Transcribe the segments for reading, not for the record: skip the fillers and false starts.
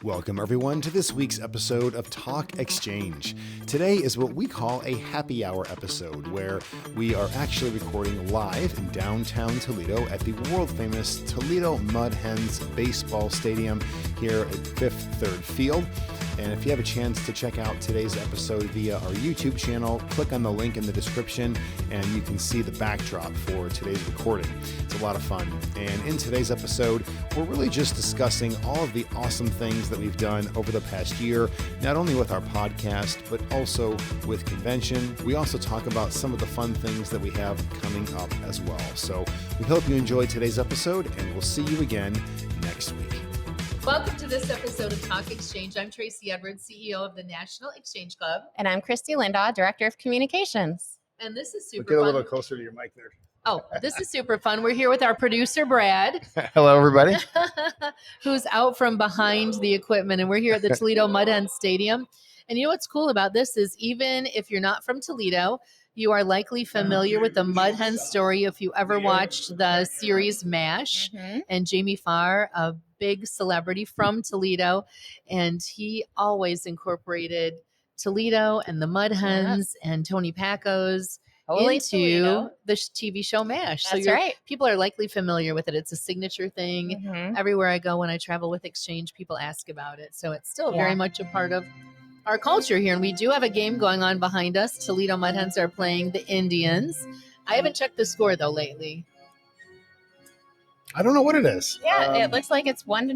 Welcome, everyone, to this week's episode of Talk Exchange. Today is what we call a happy hour episode, where we are actually recording live in downtown Toledo at the world-famous Toledo Mud Hens baseball stadium here at Fifth Third Field. And if you have a chance to check out today's episode via our YouTube channel, click on the link in the description and you can see the backdrop for today's recording. It's a lot of fun. And in today's episode, we're really just discussing all of the awesome things that we've done over the past year, not only with our podcast, but also with convention. We also talk about some of the fun things that we have coming up as well. So we hope you enjoyed today's episode, and we'll see you again next week. Welcome to this episode of Talk Exchange. I'm Tracy Edwards, CEO of the National Exchange Club. And I'm Christy Lindahl, Director of Communications. And this is super Get fun. a little closer to your mic there. Oh, this is super fun. We're here with our producer, Brad. Hello, everybody. Who's out from behind the equipment. And we're here at the Toledo Mud Hens Stadium. And you know what's cool about this is even if you're not from Toledo, you are likely familiar with the Mud Hens story if you ever watched the series MASH. And Jamie Farr, a big celebrity from Toledo, and he always incorporated Toledo and the Mud Hens and Tony Packo's into the TV show MASH. That's right. People are likely familiar with it. It's a signature thing. Everywhere I go when I travel with Exchange, people ask about it. So it's still very much a part of our culture here. And we do have a game going on behind us. Toledo Mud Hens are playing the Indians. I haven't checked the score though lately. I don't know what it is. Yeah, it looks like it's 1-0.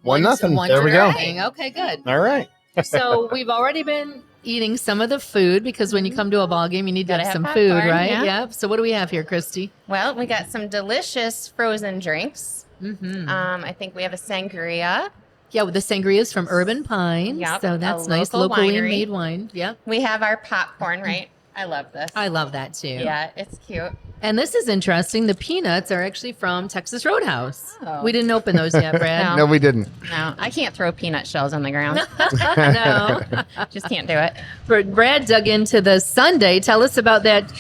1-0. There we go. Okay, good. All right. So we've already been eating some of the food because when you come to a ball game, you need to Gotta have have some food, popcorn, right? yeah. Yep. So what do we have here, Christy? Well, we got some delicious frozen drinks. I think we have a sangria. Yeah, the sangria is from Urban Pines. Yep, So that's a nice. local Locally winery. made wine. Yeah. We have our popcorn, right? I love this. I love that too. Yeah, it's cute. And this is interesting. The peanuts are actually from Texas Roadhouse. Oh. We didn't open those yet, Brad. No, we didn't. No, I can't throw peanut shells on the ground. No. Just can't do it. But Brad dug into the sundae. Tell us about that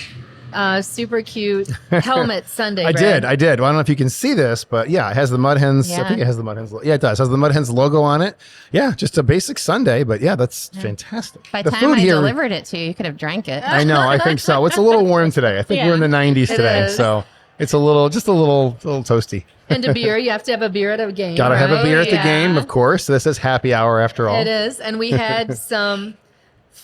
super cute helmet sundae. I Brad. did. Well, I don't know if you can see this, but yeah, it has the Mud Hens. I Yeah. think it has the Mud Hens. Yeah, it does. It has the Mud Hens logo on it. Yeah, just a basic sundae, but yeah, that's fantastic. By the time I delivered it to you, you could have drank it. I know. I think so. It's a little warm today. I think we're in the 90s today, is. so it's a little toasty. And a beer. You have to have a beer at a game. Got to have a right? beer at the Yeah. game, of course. This is happy hour after all. It is. And we had some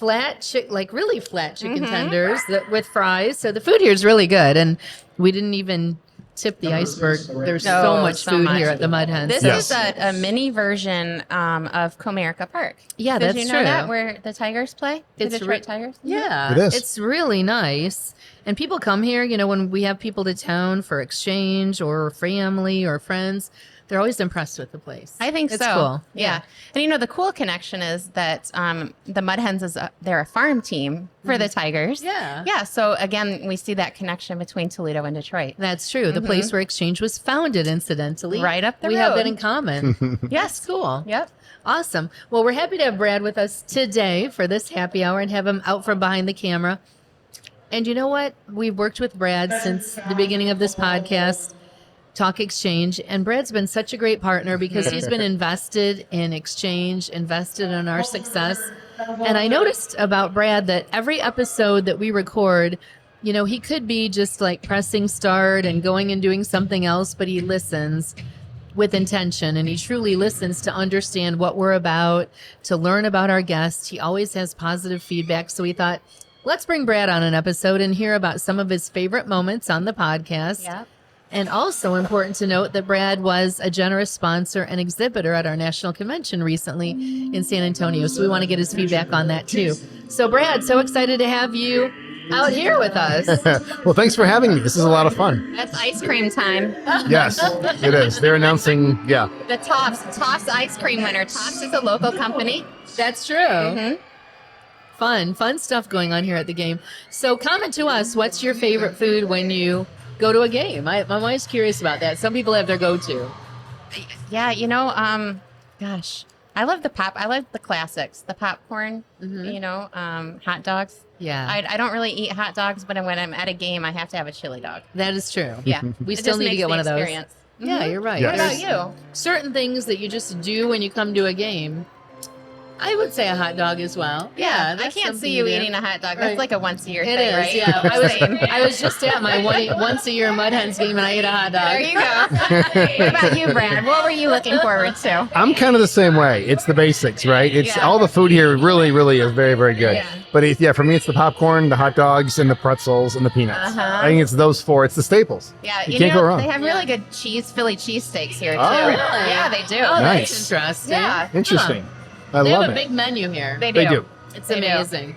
really flat chicken tenders with fries. So the food here is really good. And we didn't even tip the iceberg. There's so much food here at the Mud Hens. This Yes. is a mini version of Comerica Park. Yeah, Did that's you know true. that where the Tigers play? The It's Detroit Tigers. Yeah, It is. It's really nice. And people come here, when we have people to town for exchange or family or friends, they're always impressed with the place. I think it's so. Cool. Yeah. And the cool connection is that the Mud Hens they're a farm team for the Tigers. Yeah. Yeah. So again, we see that connection between Toledo and Detroit. That's true. The place where Exchange was founded, incidentally. Right up the We road. have that in common. Yes. Cool. Yep. Awesome. Well, we're happy to have Brad with us today for this happy hour and have him out from behind the camera. And you know what? We've worked with Brad since the beginning of this podcast, Talk Exchange, and Brad's been such a great partner because he's been invested in Exchange, invested in our success. And I noticed about Brad that every episode that we record, he could be just like pressing start and going and doing something else, but he listens with intention, and he truly listens to understand what we're about, to learn about our guests. He always has positive feedback. So we thought, let's bring Brad on an episode and hear about some of his favorite moments on the podcast. Yep. And also important to note that Brad was a generous sponsor and exhibitor at our national convention recently in San Antonio. So we want to get his feedback on that too. So Brad, so excited to have you out here with us. Well, thanks for having me. This is a lot of fun. That's ice cream time. Yes, it is. They're announcing, The Tops ice cream winner. Tops is a local company. That's true. Fun stuff going on here at the game. So comment to us, what's your favorite food when you go to a game? I'm always curious about that. Some people have their go-to. Yeah, gosh, I love the classics, the popcorn, hot dogs. Yeah, I don't really eat hot dogs, but when I'm at a game, I have to have a chili dog. that is true. Yeah. We It still just need to makes get the one of those. experience. Yeah, you're right. Yes. What There's about you? certain things that you just do when you come to a game. I would say a hot dog as well. Yeah, I that's can't something see you do. eting a hot dog. That's Right. like a once a year It thing, is, right? yeah. Same. I was just at my once a year Mud Hens game and I ate a hot dog. There you go. What about you, Brad? What were you looking forward to? I'm kind of the same way. It's the basics, right? It's Yeah. all the food here really, really is very, very good. Yeah. But for me, it's the popcorn, the hot dogs, and the pretzels and the peanuts. Uh-huh. I think it's those four. It's the staples. Yeah, You can't go wrong. They have really good Philly cheesesteaks here too. Oh. Really? Yeah, they do. Oh, Nice. that's interesting. Yeah. Interesting. I They love have a it. big menu here. They do. They do. It's They do. amazing.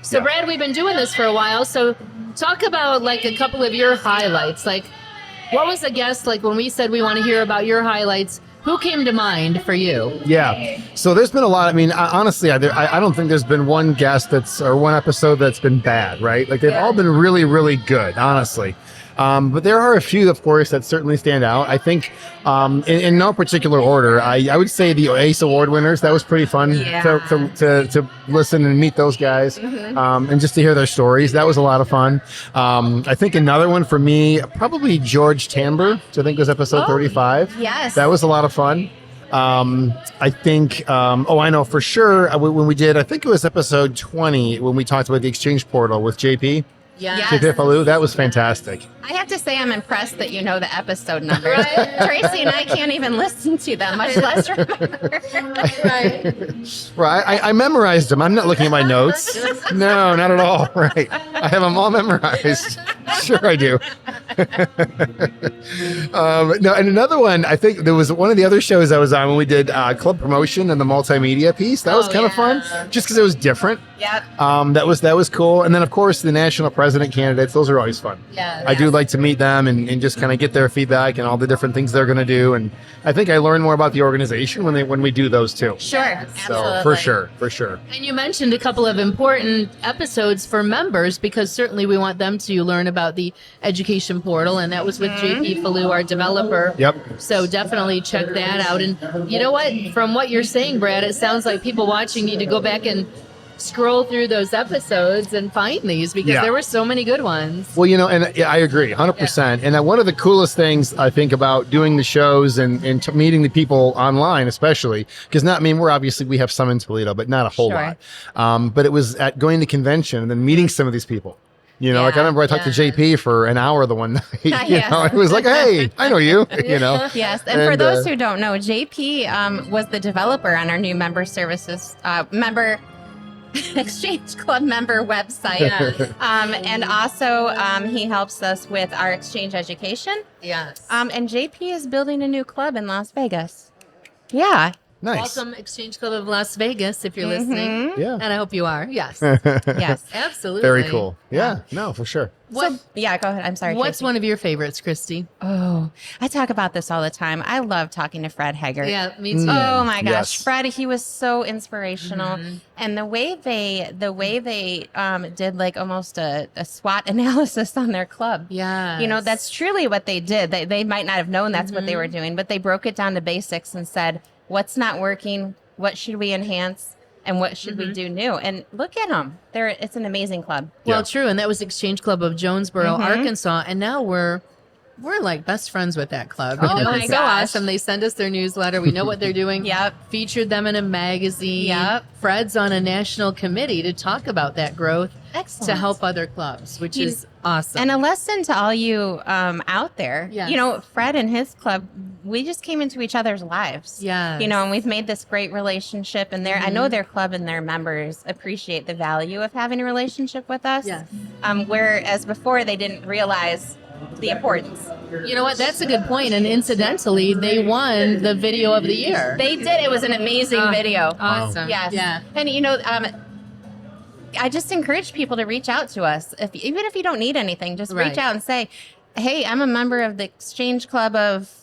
So, Yeah. Brad, we've been doing this for a while. So, talk about like a couple of your highlights. Like, what was the guest like when we said we want to hear about your highlights? Who came to mind for you? Yeah. So there's been a lot. I mean, honestly, I don't think there's been one guest or one episode that's been bad, right? Like they've all been really, really good, honestly. But there are a few, of course, that certainly stand out. I think in no particular order, I would say the ACE Award winners, that was pretty fun to listen and meet those guys and just to hear their stories. That was a lot of fun. I think another one for me, probably George Tamber, which I think was episode 35. Yes. That was a lot of fun. I think, I know for sure when we did, I think it was episode 20 when we talked about the exchange portal with JP. Yes. JP Falou, that was fantastic. I have to say I'm impressed that you know the episode numbers. Tracy and I can't even listen to them, much less remember. Right, I memorized them. I'm not looking at my notes. No, not at all. Right, I have them all memorized. Sure, I do. No, and another one. I think there was one of the other shows I was on when we did club promotion and the multimedia piece. That was kind of fun, just because it was different. Yep. That was cool. And then of course the national president candidates. Those are always fun. Yeah. I do like to meet them and just kind of get their feedback and all the different things they're going to do. And I think I learn more about the organization when we do those too. Sure. So for sure. And you mentioned a couple of important episodes for members because certainly we want them to learn about the education portal, and that was with JP Falou, our developer. Yep. So definitely check that out. And you know what? From what you're saying, Brad, it sounds like people watching need to go back and scroll through those episodes and find these because there were so many good ones. Well, and I agree 100%. And one of the coolest things I think about doing the shows and meeting the people online, especially because we have some in Toledo, but not a whole lot. But it was at going to convention and then meeting some of these people. Like I remember I talked to JP for an hour the one night. It was like, hey, I know you. Yes, and for those who don't know, JP was the developer on our new member services Exchange Club member website. And also he helps us with our exchange education. Yes. And JP is building a new club in Las Vegas. Yeah. Nice. Welcome, Exchange Club of Las Vegas, if you're listening. Yeah. And I hope you are. Yes. Yes. Absolutely. Very cool. Yeah. No, for sure. So, go ahead. I'm sorry. What's Tracy. one of your favorites, Christy? Oh, I talk about this all the time. I love talking to Fred Haggart. Yeah, me too. Oh my gosh, Yes. Fred, he was so inspirational. And the way they did like almost a SWOT analysis on their club. Yeah. That's truly what they did. They might not have known that's what they were doing, but they broke it down to basics and said, what's not working? What should we enhance? And what should we do new? And look at them. It's an amazing club. Well, true. And that was Exchange Club of Jonesboro, Arkansas. And now we're like best friends with that club. Oh my it's so gosh. awesome. They send us their newsletter. We know what they're doing. Yep. Featured them in a magazine. Yep. Fred's on a national committee to talk about that growth Excellent. to help other clubs, which is awesome. And a lesson to all you out there. Yes. Fred and his club, we just came into each other's lives. Yes. And we've made this great relationship. And I know their club and their members appreciate the value of having a relationship with us. Yes. Whereas before they didn't realize the importance. You know what? That's a good point. And incidentally, they won the video of the year. They did. It was an amazing video. Awesome. Yes. Yeah. And I just encourage people to reach out to us. Even if you don't need anything, just reach out and say, hey, I'm a member of the Exchange Club of,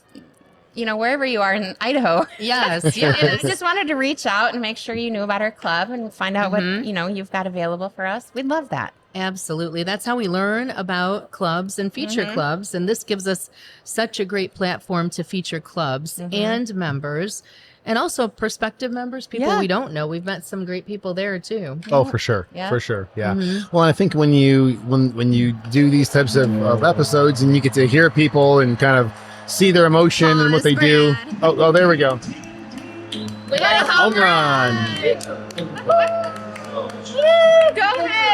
wherever you are in Idaho. Yes. And I just wanted to reach out and make sure you knew about our club and find out what, you've got available for us. We'd love that. Absolutely. That's how we learn about clubs and feature clubs. And this gives us such a great platform to feature clubs and members. And also prospective members, people we don't know. We've met some great people there too. Oh, for sure. Yeah. For sure. Yeah. Well, I think when you do these types of episodes and you get to hear people and kind of see their emotion and what Pause, they do. Brad. Oh, there we go. We got a home run. Woo, go ahead.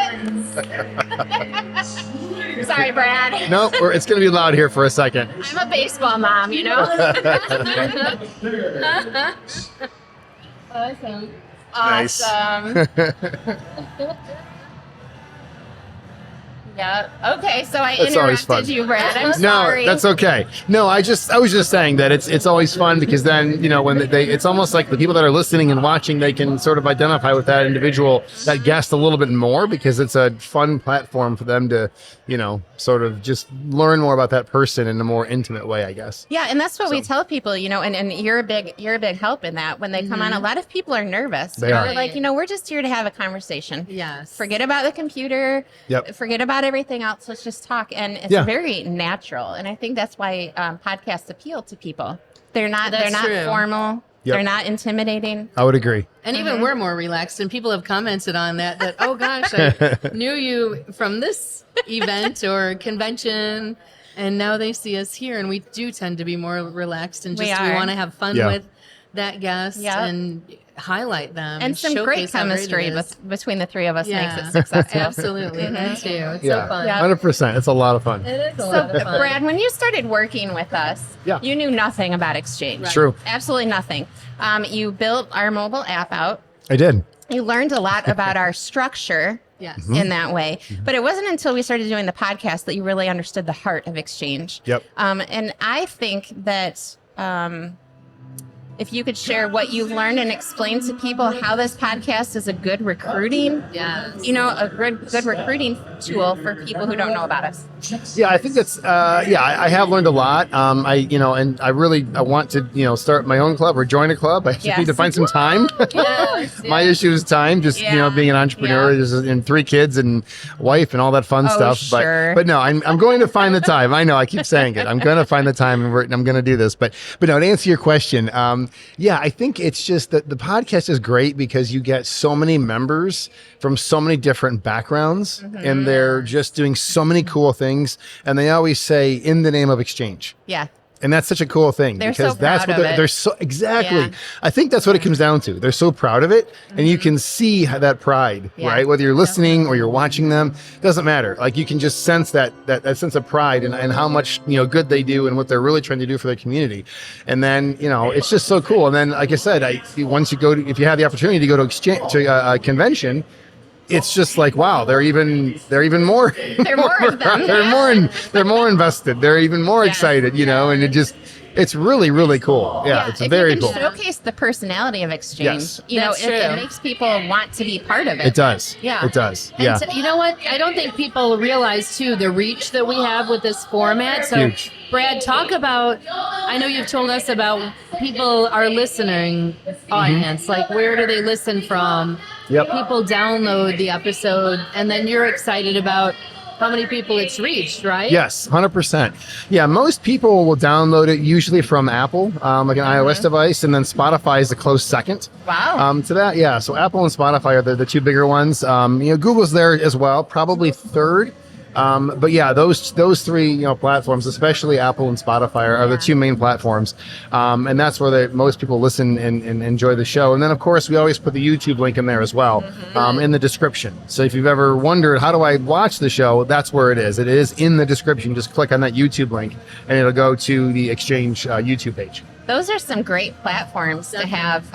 Sorry, Brad. No, it's going to be loud here for a second. I'm a baseball mom, you know. Awesome. Nice. Awesome. Yeah. Okay. So I That's always fun. interrupted you, Brad. I'm No, sorry. that's okay. No, I was just saying that it's always fun because then, when it's almost like the people that are listening and watching, they can sort of identify with that individual, that guest a little bit more because it's a fun platform for them to, sort of just learn more about that person in a more intimate way, I guess. Yeah, and that's what we tell people, and you're a big help in that. When they come on, a lot of people are nervous. They are. They're like, we're just here to have a conversation. Yes. Forget about the computer. Yep. Forget about everything else. Let's just talk. And it's very natural. And I think that's why podcasts appeal to people. They're not True. formal. Yep. They're not intimidating. I would agree. And even we're more relaxed, and people have commented on that, oh gosh, I knew you from this event or convention, and now they see us here, and we do tend to be more relaxed and We just we are. want to have fun with that guest and highlight them. And some great showcase how great chemistry it is. between the three of us Yeah. makes it successful. Absolutely, that too. It's Yeah, so fun. 100%. It's a lot of fun. It is a So, lot of fun. Brad, when you started working with us, you knew nothing about Exchange. True. Absolutely nothing. You built our mobile app out. I did. You learned a lot about our structure Yes. in that way. But it wasn't until we started doing the podcast that you really understood the heart of Exchange. Yep. And I think that if you could share what you've learned and explain to people how this podcast is a good recruiting, Yes. a good recruiting tool for people who don't know about us. Yeah, I think that's, I have learned a lot. And I want to, start my own club or join a club. I just need to find some time. Yes, My issue is time, just, being an entrepreneur and 3 kids and wife and all that fun stuff. Sure. But no, I'm going to find the time. I know I keep saying it. I'm going to find the time and I'm going to do this. But no, to answer your question, I think it's just that the podcast is great because you get so many members from so many different backgrounds and they're just doing so many cool things. And they always say in the name of exchange. Yeah. And that's such a cool thing They're because so that's proud what of it. they're so exactly. Yeah. I think that's what it comes down to. They're so proud of it, and you can see that pride, right? Whether you're listening or you're watching them, doesn't matter. Like you can just sense that sense of pride and how much good they do and what they're really trying to do for their community. And then it's just so cool. And then, like I said, if you have the opportunity to go to a convention. It's just like, wow, they're even more. They're more of them. They're more invested. They're even more excited, and it's really, really cool. Yeah, it's very cool. Showcase the personality of Exchange. Yes. It makes people want to be part of it. It does. Yeah. It does. And Yeah. you know what? I don't think people realize, too, the reach that we have with this format. So, Huge. Brad, talk about, I know you've told us about people, our listening audience. Like, where do they listen from? Yep. People download the episode, and then you're excited about how many people it's reached, right? Yes, 100%. Yeah, most people will download it usually from Apple, like an iOS device, and then Spotify is a close second. Wow. To that, yeah. So Apple and Spotify are the 2 bigger ones. Google's there as well, probably third. But yeah, those 3 platforms, especially Apple and Spotify, are the 2 main platforms, and that's where most people listen and enjoy the show. And then of course we always put the YouTube link in there as well, in the description. So if you've ever wondered how do I watch the show, that's where it is. It is in the description. Just click on that YouTube link, and it'll go to the Exchange YouTube page. Those are some great platforms to have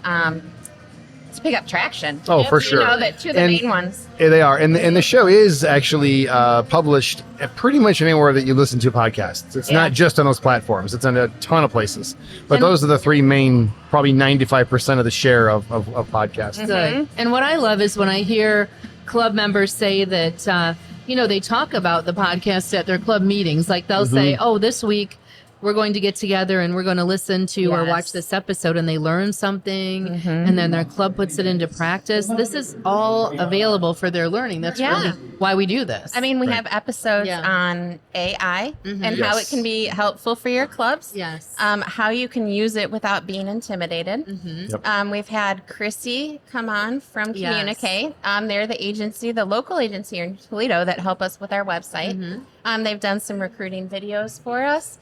to pick up traction. Oh, for sure. The 2 of the main ones. Yeah, they are. And the show is actually published at pretty much anywhere that you listen to podcasts. It's not just on those platforms. It's on a ton of places. But those are the 3 main, probably 95% of the share of podcasts. Good. And what I love is when I hear club members say that, they talk about the podcast at their club meetings. Like they'll say, oh, this week we're going to get together and we're going to listen to or watch this episode, and they learn something, and then their club puts it into practice. This is all available for their learning. That's really why we do this. I mean, we have episodes on AI and how it can be helpful for your clubs. Yes. How you can use it without being intimidated. Yep. We've had Chrissy come on from Communicate. They're the local agency here in Toledo that help us with our website. They've done some recruiting videos for us.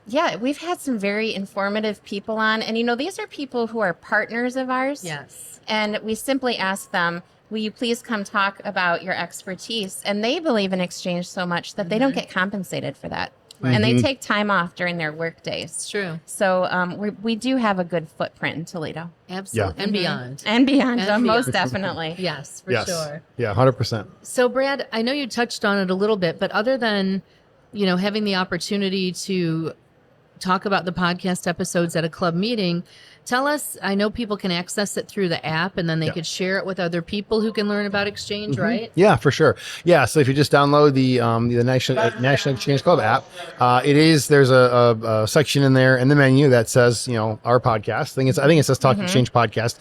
yeah, we've had some very informative people on. And, these are people who are partners of ours. Yes. And we simply ask them, will you please come talk about your expertise? And they believe in exchange so much that they don't get compensated for that. Right. And they take time off during their work days. It's true. So we do have a good footprint in Toledo. Absolutely. Yeah. And beyond. And beyond, And most beyond. definitely. Yes, for Yes. sure. Yeah, 100%. So, Brad, I know you touched on it a little bit, but other than, having the opportunity to talk about the podcast episodes at a club meeting, tell us, I know people can access it through the app and then they could share it with other people who can learn about exchange, right? Yeah, for sure. Yeah, so if you just download the National Exchange Club app, there's a section in there in the menu that says, our podcast. I think it says Talk Exchange Podcast.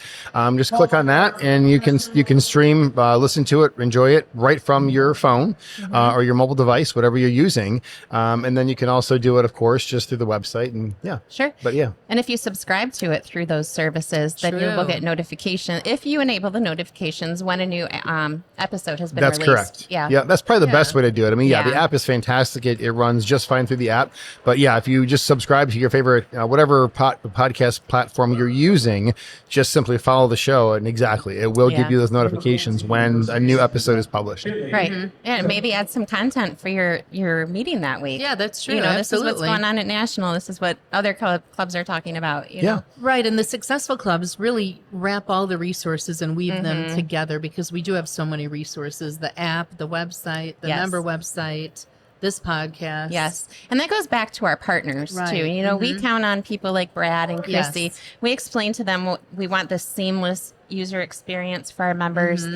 Just click on that and you can stream, listen to it, enjoy it right from your phone or your mobile device, whatever you're using. And then you can also do it, of course, just through the website. And yeah. Sure. But yeah. And if you subscribe to it through those services, then you will get notification if you enable the notifications when a new episode has been That's released. correct. Yeah. That's probably the best way to do it. I mean, the Yeah. app is fantastic. It runs just fine through the app. But yeah, if you just subscribe to your favorite, whatever podcast platform you're using, just simply follow the show and it will give you those notifications when a new episode is published. Right. Yeah, and maybe add some content for your meeting that week. Yeah, that's true. This is what's Absolutely. going on at National. This is what other clubs are talking about. You know? Right. And the successful clubs really wrap all the resources and weave them together because we do have so many resources, the app, the website, the member website, this podcast. Yes. And that goes back to our partners Right. too. We count on people like Brad and Chrissy. Yes. We explain to them we want this seamless user experience for our members.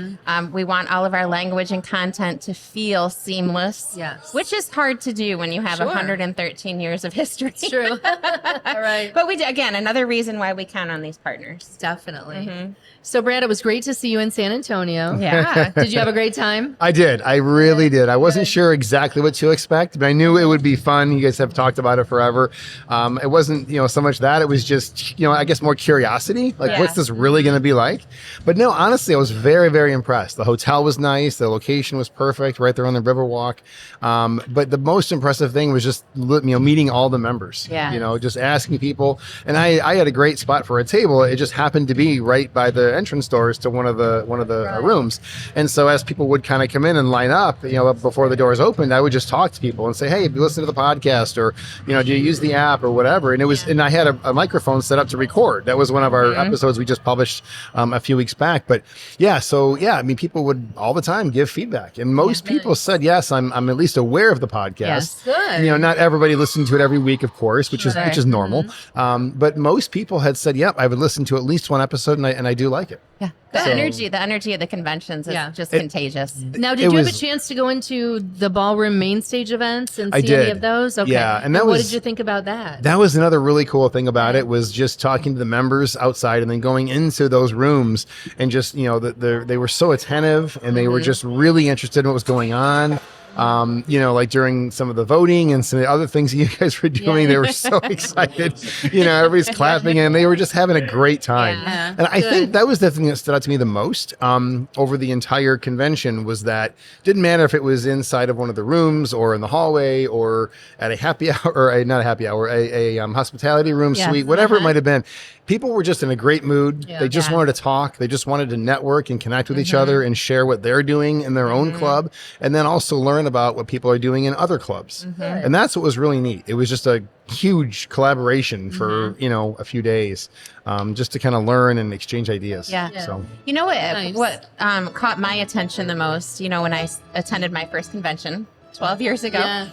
We want all of our language and content to feel seamless. Yes. Which is hard to do when you have Sure. 113 years of history. It's true. All right. But again, another reason why we count on these partners. Definitely. So, Brad, it was great to see you in San Antonio. Yeah. Did you have a great time? I did. I really did. I wasn't sure exactly what to expect, but I knew it would be fun. You guys have talked about it forever. It wasn't, so much that. It was just, I guess more curiosity. Like, what's this really going to be like? But no, honestly, I was very, very impressed. The hotel was nice. The location was perfect right there on the Riverwalk. But the most impressive thing was just, meeting all the members. Yeah. Just asking people. And I had a great spot for a table. It just happened to be right by the entrance doors to one of the rooms. And so as people would kind of come in and line up, before the doors opened, I would just talk to people and say, hey, have you listened to the podcast, or, do you use the app or whatever? And it was, and I had a microphone set up to record. That was one of our episodes we just published a few weeks back. But people would all the time give feedback, and most people said, yes, I'm at least aware of the podcast. Yes, good. Not everybody listened to it every week, of course, which is normal. But most people had said, yep, I would listen to at least one episode, and I do like it. Yeah. The energy of the conventions is just contagious. Now, did you have a chance to go into the ballroom main stage events and see any of those? Okay. Yeah. And what did you think about that? That was another really cool thing about it, was just talking to the members outside and then going into those rooms and just, they were so attentive and they were just really interested in what was going on. Like during some of the voting and some of the other things that you guys were doing, they were so excited. Everybody's clapping and they were just having a great time. Yeah, and I think that was the thing that stood out to me the most over the entire convention, was that it didn't matter if it was inside of one of the rooms or in the hallway or at a happy hour, or not a happy hour, a hospitality room suite, whatever it might have been. People were just in a great mood. They just wanted to talk. They just wanted to network and connect with each other and share what they're doing in their own club, and then also learn about what people are doing in other clubs. And that's what was really neat. It was just a huge collaboration for, a few days, just to kind of learn and exchange ideas. Yeah. So, you know what caught my attention the most, when I attended my first convention 12 years ago,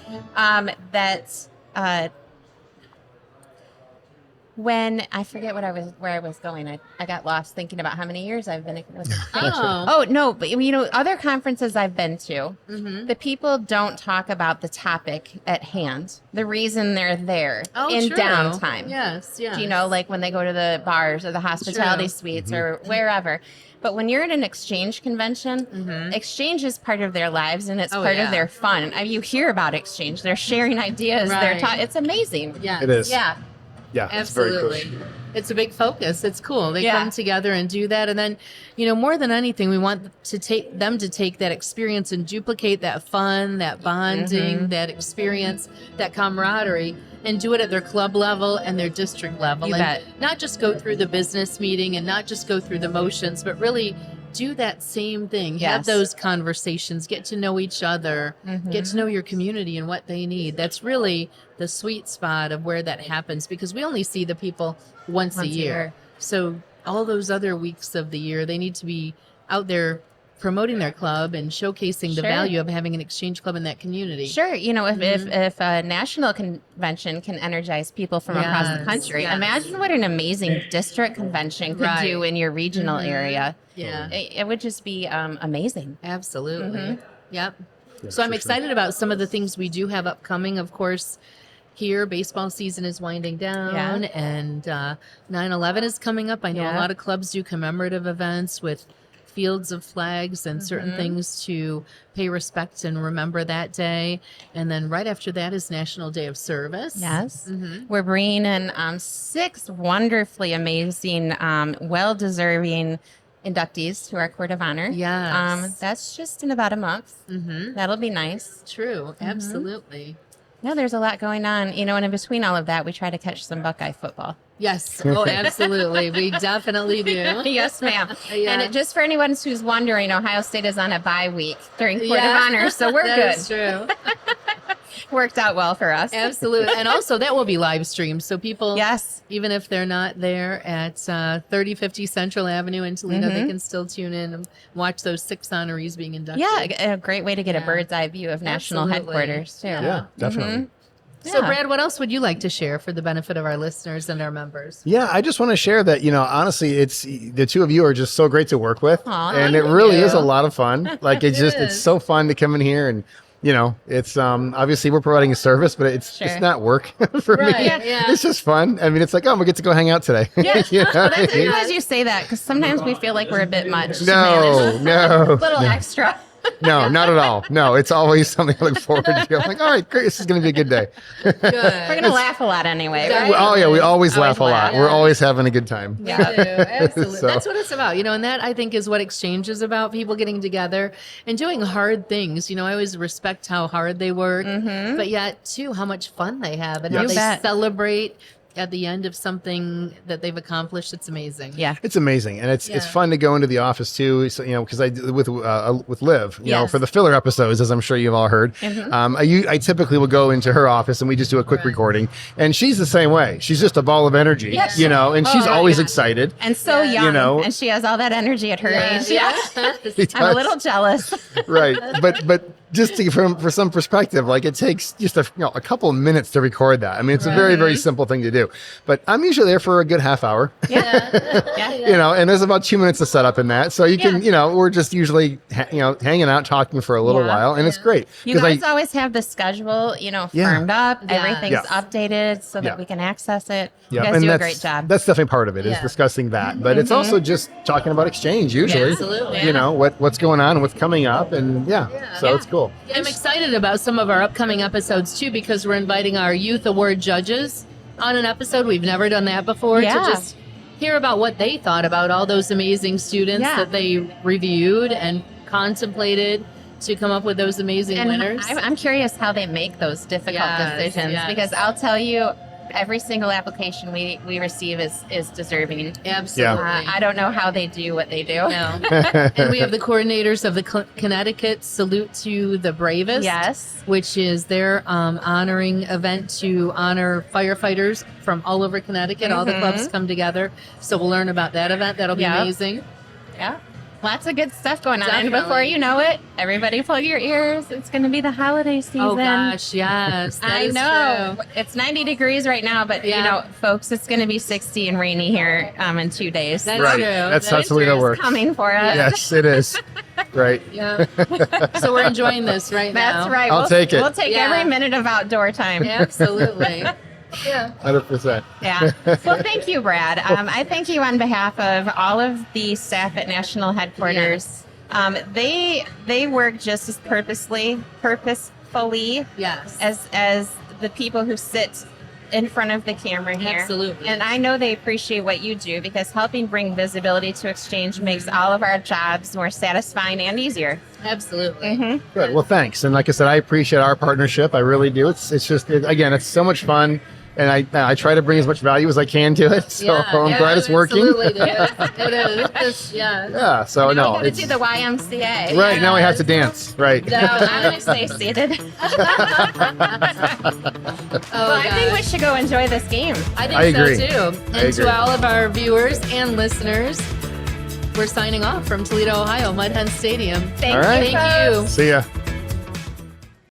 when I forget where I was going, I got lost thinking about how many years I've been with Oh no, but other conferences I've been to, the people don't talk about the topic at hand, the reason they're there in true. downtime. Yes. Like when they go to the bars or the hospitality suites or wherever. But when you're at an exchange convention, exchange is part of their lives and it's part of their fun. You hear about exchange. They're sharing ideas. It's amazing. Yeah. it is. Yeah. Yeah, it's very cool. Absolutely. It's a big focus. It's cool. They Yeah. come together and do that. And then, more than anything, we want to take that experience and duplicate that fun, that bonding, that experience, that camaraderie, and do it at their club level and their district level. You and bet. not just go through the business meeting and not just go through the motions, but really do that same thing. Have Yes. those conversations, get to know each other, get to know your community and what they need. That's really the sweet spot of where that happens, because we only see the people once a year. So all those other weeks of the year, they need to be out there promoting their club and showcasing the Sure. value of having an exchange club in that community. Sure. If a national convention can energize people from across the Yes, country, yes. imagine what an amazing district convention could Right. do in your regional area. Yeah, It would just be amazing. absolutely. Yep. Yeah, So I'm for sure. excited about some of the things we do have upcoming. Of course, here baseball season is winding down, and 9/11 is coming up. I know a Yeah. lot of clubs do commemorative events with fields of flags and certain things to pay respect and remember that day. And then right after that is National Day of Service. Yes. We're bringing in 6 wonderfully amazing, well-deserving inductees to our Court of Honor. Yes. That's just in about a month. That'll be nice. True. Absolutely. Yeah, there's a lot going on, and in between all of that, we try to catch some Buckeye football. Yes. Oh, absolutely. We definitely do. Yes, ma'am. Yeah. And just for anyone who's wondering, Ohio State is on a bye week during Court Yeah. of Honor, so we're That good. is true. Worked out well for us. Absolutely. And also that will be live streamed. So people, Yes. even if they're not there at 3050 Central Avenue in Toledo, they can still tune in and watch those 6 honorees being inducted. Yeah, a great way to get a Yeah. bird's eye view of national Absolutely. headquarters, too. Yeah, definitely. So, Yeah. Brad, what else would you like to share for the benefit of our listeners and our members? Yeah, I just want to share that, honestly, it's the two of you are just so great to work with. Aw, and it thank really you. is a lot of fun. Like it's is. so fun to come in here and it's obviously we're providing a service, but it's Sure. not work for Right, me. yeah. It's just fun. I mean, it's like, we get to go hang out today. Yeah, You know well, what I that's, I'm mean? glad you say that, because sometimes we feel like we're a bit much. to manage. No, A little extra. no, not at all. No, it's always something I look forward to. I'm like, all right, great. This is going to be a good day. Good. We're going to laugh a lot anyway. Right. Right? Oh yeah, we always Always laugh a lot. laugh. We're always having a good time. Yeah, absolutely. So- That's what it's about, and that I think is what exchange is about: people getting together and doing hard things. I always respect how hard they work, but yet too how much fun they have and how Yes. they You bet. celebrate at the end of something that they've accomplished. It's amazing. Yeah. It's amazing, and it's Yeah. fun to go into the office too. So, because I with Liv, Yes. for the filler episodes, as I'm sure you've all heard. I typically will go into her office and we just do a quick Right. recording, and she's the same way. She's just a ball of energy, Yes. and she's Oh, always yeah. excited. And so Yeah. young, and she has all that energy at her age. Yeah. She I'm a does. little jealous. Right, but just for some perspective, like it takes just a couple of minutes to record that. I mean, it's a very, very simple thing to do, but I'm usually there for a good half hour. Yeah. And there's about 2 minutes to set up in that. So you can, we're just usually, hanging out, talking for a little Yeah. while, and it's great. You 'Cause guys always have the schedule, Yeah. firmed up. Yeah. Everything's Yeah. updated so that Yeah. we can access it. Yeah, You guys and do a that's- great job. That's definitely part of it, is Yeah. discussing that. But it's also just talking about exchange usually. Absolutely. What's going on and what's coming up, and so Yeah. it's cool. I'm excited about some of our upcoming episodes too, because we're inviting our Youth Award judges on an episode. We've never done that before, Yeah. to just hear about what they thought about all those amazing students Yeah. that they reviewed and contemplated to come up with those amazing And winners. I'm curious how they make those difficult Yes, decisions, yes. because I'll tell you, every single application we receive is deserving. Absolutely. I don't know how they do what they do. No. And we have the coordinators of the Connecticut Salute to the Bravest. Yes. Which is their honoring event to honor firefighters from all over Connecticut. All the clubs come together. So we'll learn about that event. That'll be Yep. amazing. Yeah. Lots of good stuff going on. Definitely. And before you know it, everybody plug your ears. It's going to be the holiday season. Oh gosh, yes. that I is know. true. It's 90 degrees right now, but Yeah. folks, it's going to be 60 and rainy here in 2 days. That's Right. true. That's how That is Toledo true. works. Coming for us. Yes, it is. Right. Yeah. So we're enjoying this right now. That's right. I'll take it. We'll take Yeah. every minute of outdoor time. Absolutely. Yeah. 100%. Yeah. Well, thank you, Brad. I thank you on behalf of all of the staff at National Headquarters. They work just as purposefully Yes. as the people who sit in front of the camera here. Absolutely. And I know they appreciate what you do, because helping bring visibility to Exchange makes all of our jobs more satisfying and easier. Absolutely. Good. Well, thanks. And like I said, I appreciate our partnership. I really do. It's just, again, it's so much fun. And I try to bring as much value as I can to it. So I'm glad it's working. Absolutely. It is. Yeah. Yeah. So Now no, we got to do the YMCA. right now I have to dance. Right. No, I'm going to stay seated. I think we should go enjoy this game. I I think agree. so too. I And agree. to all of our viewers and listeners, we're signing off from Toledo, Ohio, Mud Hens Stadium. Thank All right. you. Thank you. folks. See ya.